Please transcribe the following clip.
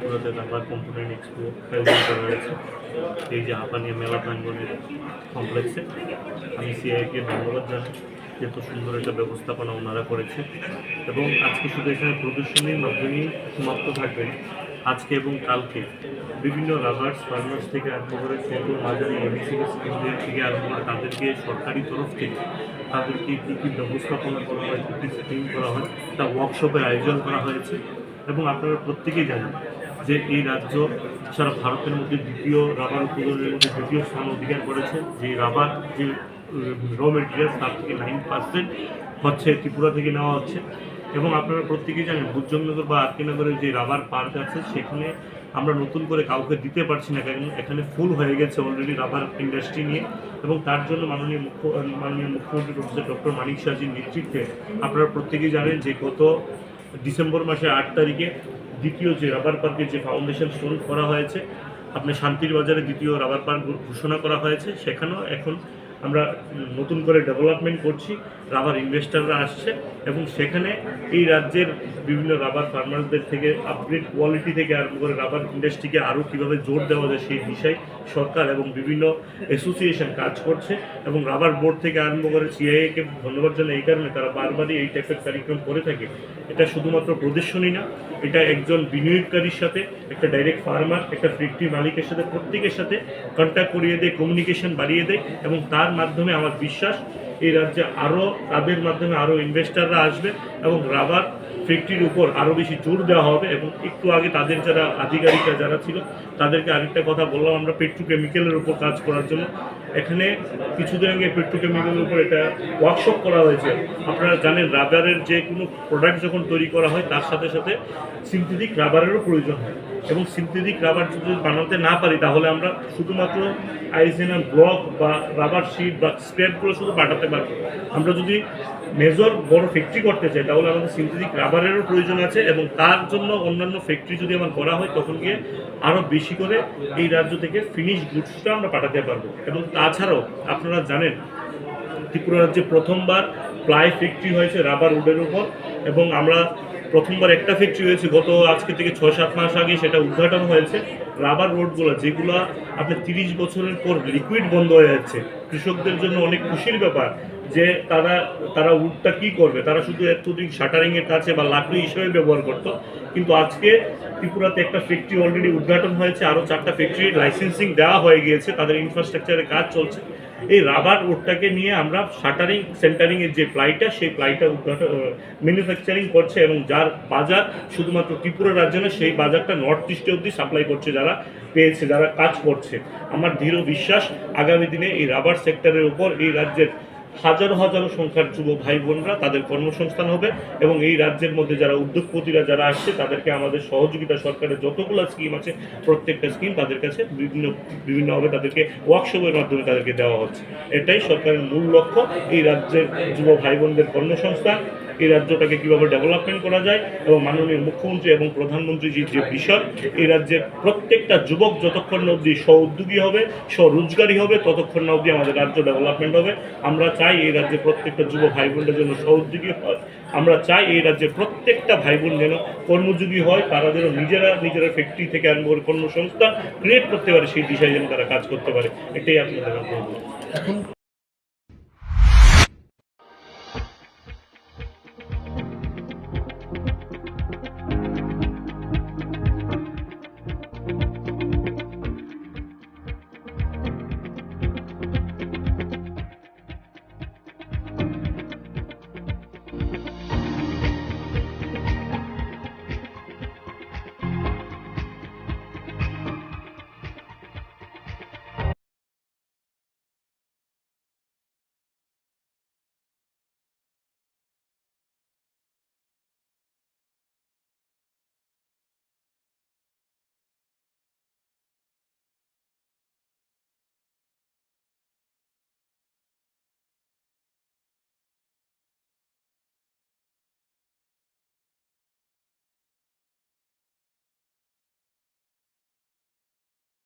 ত্রিপুরাতে rubber component expo আয়োজন করা হয়েছে এই যে হাঁপানিয়া মেলা প্রাঙ্গণের কমপ্লেক্সে। আমি সিআইকে ধন্যবাদ জানাই যে এত সুন্দর একটা ব্যবস্থাপনা ওনারা করেছে এবং আজকে শুধু এখানে প্রদর্শনীর মাধ্যমেই সমাপ্ত থাকবে না। আজকে এবং কালকে বিভিন্ন রাবার্স ফার্মার্স থেকে আরম্ভ করে ছোট মাঝারি এমএসএমই স্কিমদের থেকে আরম্ভ করে তাদেরকে সরকারি তরফ থেকে তাদেরকে কী কী ব্যবস্থাপনা করা হয়, কী কী স্কিম করা হয়, তা ওয়ার্কশপের আয়োজন করা হয়েছে। এবং আপনারা প্রত্যেকেই জানেন যে এই রাজ্য সারা ভারতের মধ্যে দ্বিতীয় রাবার উৎপাদনের মধ্যে দ্বিতীয় স্থান অধিকার করেছে। যে রাবার যে র মেটেরিয়ালস তার থেকে 9% হচ্ছে ত্রিপুরা থেকে নেওয়া হচ্ছে। এবং আপনারা প্রত্যেকেই জানেন ভুজনগর বা আরকেনগরের যে রাবার পার্ক আছে সেখানে আমরা নতুন করে কাউকে দিতে পারছি না, কারণ এখানে ফুল হয়ে গেছে অলরেডি রাবার ইন্ডাস্ট্রি নিয়ে। এবং তার জন্য মাননীয় মুখ্যমন্ত্রী প্রফেসর ডক্টর মানিক সাহাজির নেতৃত্বে আপনারা প্রত্যেকেই জানেন যে গত ডিসেম্বর মাসে 8 তারিখে দ্বিতীয় যে রাবার পার্কের যে ফাউন্ডেশন স্টোন করা হয়েছে, আপনার শান্তির বাজারে দ্বিতীয় রাবার পার্ক ঘোষণা করা হয়েছে। সেখানেও এখন আমরা নতুন করে ডেভেলপমেন্ট করছি, রাবার ইনভেস্টাররা আসছে এবং সেখানে এই রাজ্যের বিভিন্ন রাবার ফার্মারদের থেকে আপগ্রেড কোয়ালিটি থেকে আরম্ভ করে রাবার ইন্ডাস্ট্রিকে আরও কীভাবে জোর দেওয়া যায় সেই বিষয়ে সরকার এবং বিভিন্ন অ্যাসোসিয়েশন কাজ করছে। এবং রাবার বোর্ড থেকে আরম্ভ করে সিআইএকে ধন্যবাদ জানাই এই কারণে তারা বারবারই এই টাইপের কার্যক্রম করে থাকে। এটা শুধুমাত্র প্রদর্শনী না, এটা একজন বিনিয়োগকারীর সাথে, একটা ডাইরেক্ট ফার্মার, একটা ফ্যাক্টরি মালিকের সাথে প্রত্যেকের সাথে কন্ট্যাক্ট করিয়ে দেয়, কমিউনিকেশন বাড়িয়ে দেয় এবং তার মাধ্যমে আমার বিশ্বাস এই রাজ্যে আরও তাদের মাধ্যমে আরও ইনভেস্টাররা আসবে এবং রাবার ফ্যাক্টরির উপর আরও বেশি জোর দেওয়া হবে। এবং একটু আগে তাদের যারা আধিকারিকরা যারা ছিল তাদেরকে আরেকটা কথা বললাম, আমরা পেট্রোকেমিক্যালের উপর কাজ করার জন্য এখানে কিছুদিন আগে পেট্রোকেমিক্যালের উপর এটা ওয়ার্কশপ করা হয়েছে। আপনারা জানেন রাবারের যে কোনো প্রোডাক্ট যখন তৈরি করা হয় তার সাথে সাথে সিনথেটিক রাবারেরও প্রয়োজন হয় এবং সিনথেটিক রাবার যদি বানাতে না পারি তাহলে আমরা শুধুমাত্র আইসিএনএম ব্লক বা রাবার শিট বা স্ক্র্যাপগুলো শুধু পাঠাতে পারবো। আমরা যদি মেজর বড় ফ্যাক্টরি করতে চাই তাহলে আমাদের সিনথেটিক রাবারেরও প্রয়োজন আছে এবং তার জন্য অন্যান্য ফ্যাক্টরি যদি আমার করা হয় তখন গিয়ে আরও বেশি করে এই রাজ্য থেকে ফিনিশ গুডসটা আমরা পাঠাতে পারবো। এবং তাছাড়াও আপনারা জানেন ত্রিপুরা রাজ্যে প্রথমবার প্লাই ফ্যাক্টরি হয়েছে রাবার উডের উপর এবং আমরা প্রথমবার একটা ফ্যাক্টরি হয়েছে গত আজকে থেকে 6-7 মাস আগে, সেটা উদ্ঘাটন হয়েছে। রাবার রোডগুলো যেগুলো আপনার 30 বছরের পর লিকুইড বন্ধ হয়ে যাচ্ছে, কৃষকদের জন্য অনেক খুশির ব্যাপার যে তারা উডটা কী করবে, তারা শুধু এতদিন শাটারিংয়ের কাছে বা লাকড়ি হিসেবে ব্যবহার করতো। কিন্তু আজকে ত্রিপুরাতে একটা ফ্যাক্টরি অলরেডি উদ্ঘাটন হয়েছে, আরও 4টা ফ্যাক্টরির লাইসেন্সিং দেওয়া হয়ে গিয়েছে, তাদের ইনফ্রাস্ট্রাকচারের কাজ চলছে। এই রাবার উডটাকে নিয়ে আমরা শাটারিং সেন্টারিংয়ের যে প্লাইটা সেই প্লাইটা ম্যানুফ্যাকচারিং করছে এবং যার বাজার শুধুমাত্র ত্রিপুরা রাজ্য না, সেই বাজারটা নর্থ ইস্টে অবধি সাপ্লাই করছে যারা পেয়েছে, যারা কাজ করছে। আমার দৃঢ় বিশ্বাস আগামী দিনে এই রাবার সেক্টরের উপর এই রাজ্যের হাজারো হাজারো সংখ্যার যুব ভাই বোনরা তাদের কর্মসংস্থান হবে এবং এই রাজ্যের মধ্যে যারা উদ্যোগপতিরা যারা আসছে তাদেরকে আমাদের সহযোগিতা সরকারের যতগুলো স্কিম আছে প্রত্যেকটা স্কিম তাদের কাছে বিভিন্নভাবে তাদেরকে ওয়ার্কশপের মাধ্যমে তাদেরকে দেওয়া হচ্ছে। এটাই সরকারের মূল লক্ষ্য, এই রাজ্যের যুব ভাই বোনদের কর্মসংস্থান, এই রাজ্যটাকে কীভাবে ডেভেলপমেন্ট করা যায় এবং মাননীয় মুখ্যমন্ত্রী এবং প্রধানমন্ত্রীজির যে বিষয় এই রাজ্যের প্রত্যেকটা যুবক যতক্ষণ না অবধি স্ব-উদ্যোগী হবে, স্বরোজগারী হবে, ততক্ষণ না অবধি আমাদের রাজ্য ডেভেলপমেন্ট হবে। আমরা চাই এই রাজ্যের প্রত্যেকটা যুব ভাই বোনদের জন্য স্ব-উদ্যোগী হয়। আমরা চাই এই রাজ্যের প্রত্যেকটা ভাই বোন যেন কর্মযোগী হয়, তারা যেন নিজেরা ফ্যাক্টরি থেকে আরম্ভ করে কর্মসংস্থান ক্রিয়েট করতে পারে, সেই দিশায় যেন তারা কাজ করতে পারে। এটাই আপনাদের এখন